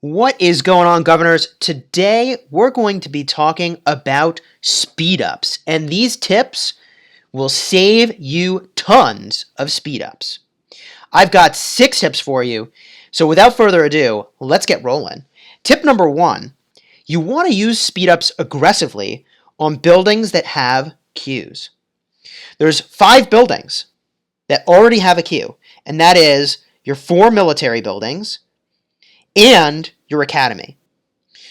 What is going on, governors? Today, we're going to be talking about speed-ups, and these tips will save you tons of speed-ups. I've got 6 tips for you, so without further ado, let's get rolling. Tip number 1, you want to use speed-ups aggressively on buildings that have queues. There's 5 buildings that already have a queue, and that is your 4 military buildings, and your academy.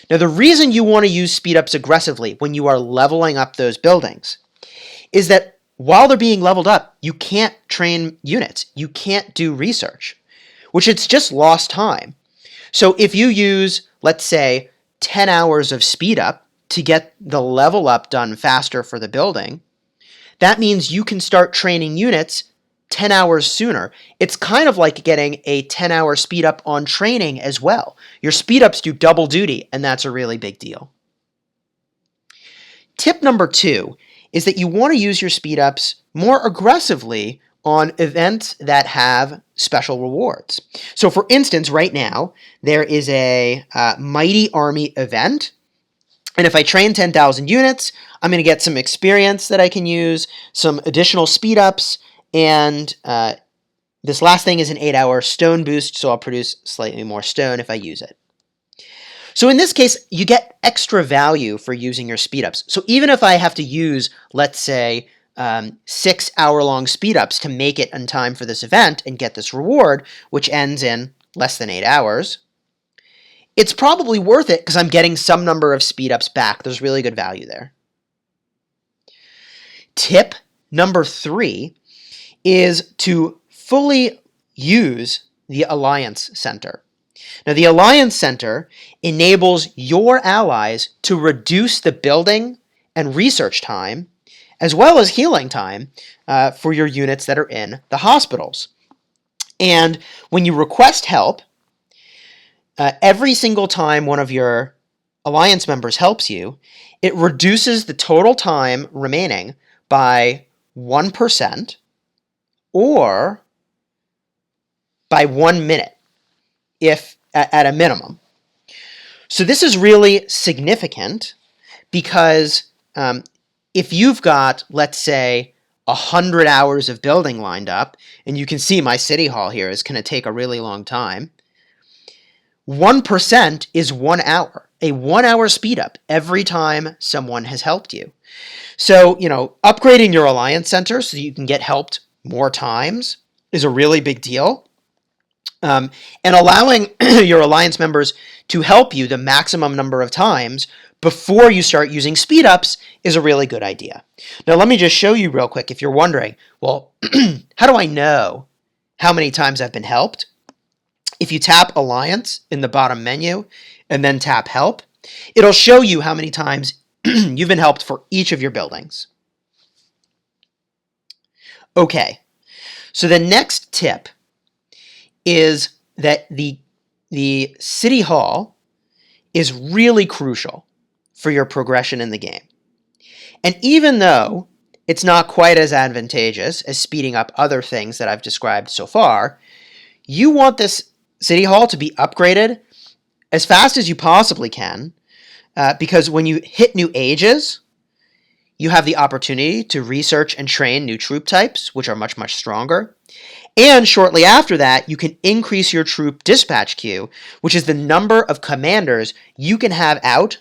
Now, the reason you want to use speedups aggressively when you are leveling up those buildings is that while they're being leveled up, you can't train units. You can't do research, which it's just lost time. So if you use, let's say, 10 hours of speed up to get the level up done faster for the building, that means you can start training units 10 hours sooner. It's kind of like getting a 10-hour speed up on training as well. Your speed ups do double duty, and that's a really big deal. Tip number 2 is that you want to use your speed ups more aggressively on events that have special rewards. So for instance, right now, there is a Mighty Army event, and if I train 10,000 units, I'm going to get some experience that I can use, some additional speed ups, and this last thing is an 8-hour stone boost, so I'll produce slightly more stone if I use it. So in this case, you get extra value for using your speedups. So even if I have to use, let's say, 6-hour-long speedups to make it in time for this event and get this reward, which ends in less than 8 hours, it's probably worth it because I'm getting some number of speedups back. There's really good value there. Tip number 3 is to fully use the Alliance Center. Now, the Alliance Center enables your allies to reduce the building and research time, as well as healing time, for your units that are in the hospitals. And when you request help, every single time one of your Alliance members helps you, it reduces the total time remaining by 1%, or by 1 minute, if at a minimum. So this is really significant because if you've got, let's say, 100 hours of building lined up, and you can see my city hall here is going to take a really long time, 1% is 1 hour, a 1-hour speed up every time someone has helped you. So, upgrading your Alliance Center so you can get helped more times is a really big deal. And allowing your Alliance members to help you the maximum number of times before you start using speed ups is a really good idea. Now, let me just show you real quick if you're wondering, well, how do I know how many times I've been helped? If you tap Alliance in the bottom menu and then tap Help, it'll show you how many times you've been helped for each of your buildings. Okay, so the next tip is that the City Hall is really crucial for your progression in the game. And even though it's not quite as advantageous as speeding up other things that I've described so far, you want this City Hall to be upgraded as fast as you possibly can, because when you hit new ages, you have the opportunity to research and train new troop types, which are much, much stronger. And shortly after that, you can increase your troop dispatch queue, which is the number of commanders you can have out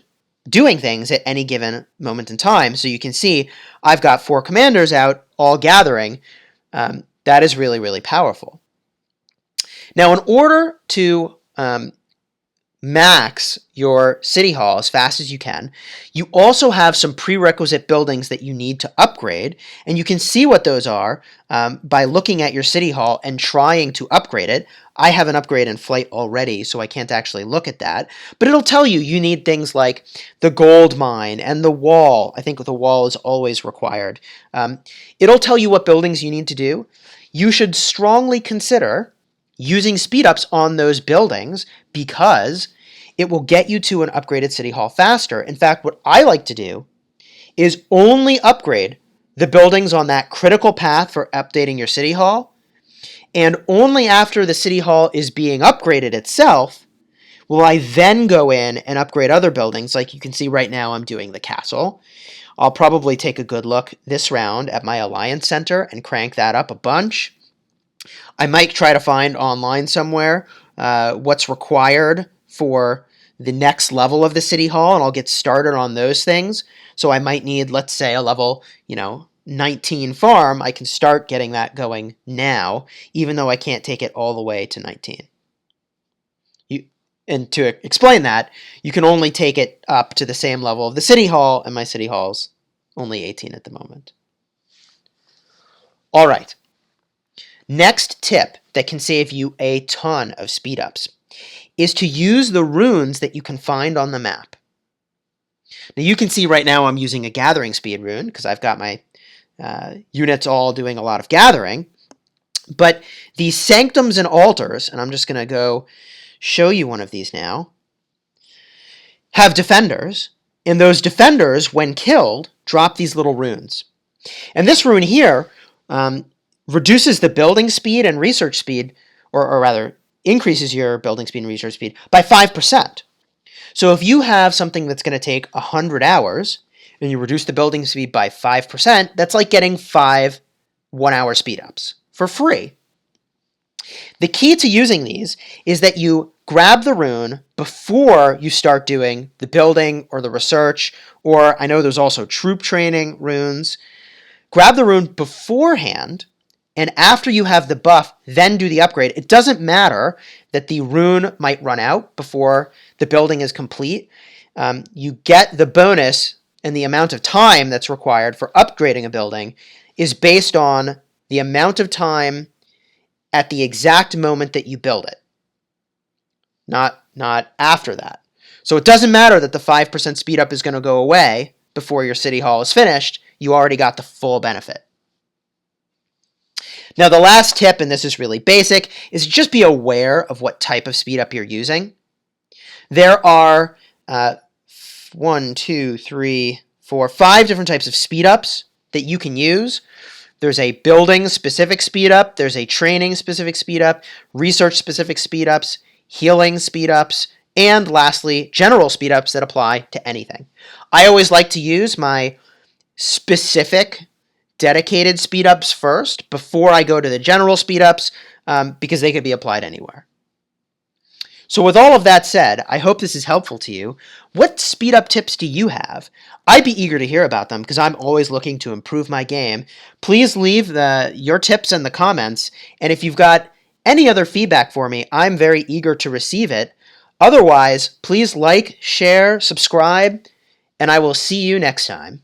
doing things at any given moment in time. So you can see I've got 4 commanders out, all gathering. That is really, really powerful. Now, in order to max your city hall as fast as you can, you also have some prerequisite buildings that you need to upgrade, and you can see what those are by looking at your city hall and trying to upgrade it. I have an upgrade in flight already, so I can't actually look at that, but it'll tell you you need things like the gold mine and the wall. I think the wall is always required. It'll tell you what buildings you need to do. You should strongly consider using speedups on those buildings because it will get you to an upgraded city hall faster. In fact, what I like to do is only upgrade the buildings on that critical path for updating your city hall, and only after the city hall is being upgraded itself Will I then go in and upgrade other buildings? Like you can see right now, I'm doing the castle. I'll probably take a good look this round at my Alliance Center and crank that up a bunch. I might try to find online somewhere what's required for the next level of the City Hall, and I'll get started on those things. So I might need, let's say, a level, 19 farm. I can start getting that going now, even though I can't take it all the way to 19. And to explain that, you can only take it up to the same level of the City Hall, and my City Hall's only 18 at the moment. All right. Next tip that can save you a ton of speed ups is to use the runes that you can find on the map. Now you can see right now I'm using a gathering speed rune because I've got my units all doing a lot of gathering. But these sanctums and altars, and I'm just going to go show you one of these now, have defenders, and those defenders, when killed, drop these little runes. And this rune here reduces the building speed and research speed, or rather, increases your building speed and research speed by 5%. So if you have something that's going to take 100 hours, and you reduce the building speed by 5%, that's like getting 5 one-hour speed ups for free. The key to using these is that you grab the rune before you start doing the building or the research, or I know there's also troop training runes. Grab the rune beforehand, and after you have the buff, then do the upgrade. It doesn't matter that the rune might run out before the building is complete. You get the bonus, and the amount of time that's required for upgrading a building is based on the amount of time at the exact moment that you build it, not after that. So it doesn't matter that the 5% speed up is going to go away before your City Hall is finished. You already got the full benefit. Now the last tip, and this is really basic, is just be aware of what type of speed up you're using. There are 5 different types of speed ups that you can use. There's a building specific speed up, there's a training specific speed up, research specific speed ups, healing speed ups, and lastly, general speed ups that apply to anything. I always like to use my specific dedicated speed ups first before I go to the general speed ups because they could be applied anywhere. So with all of that said, I hope this is helpful to you. What speed up tips do you have? I'd be eager to hear about them because I'm always looking to improve my game. Please leave your tips in the comments, and if you've got any other feedback for me, I'm very eager to receive it. Otherwise, please like, share, subscribe, and I will see you next time.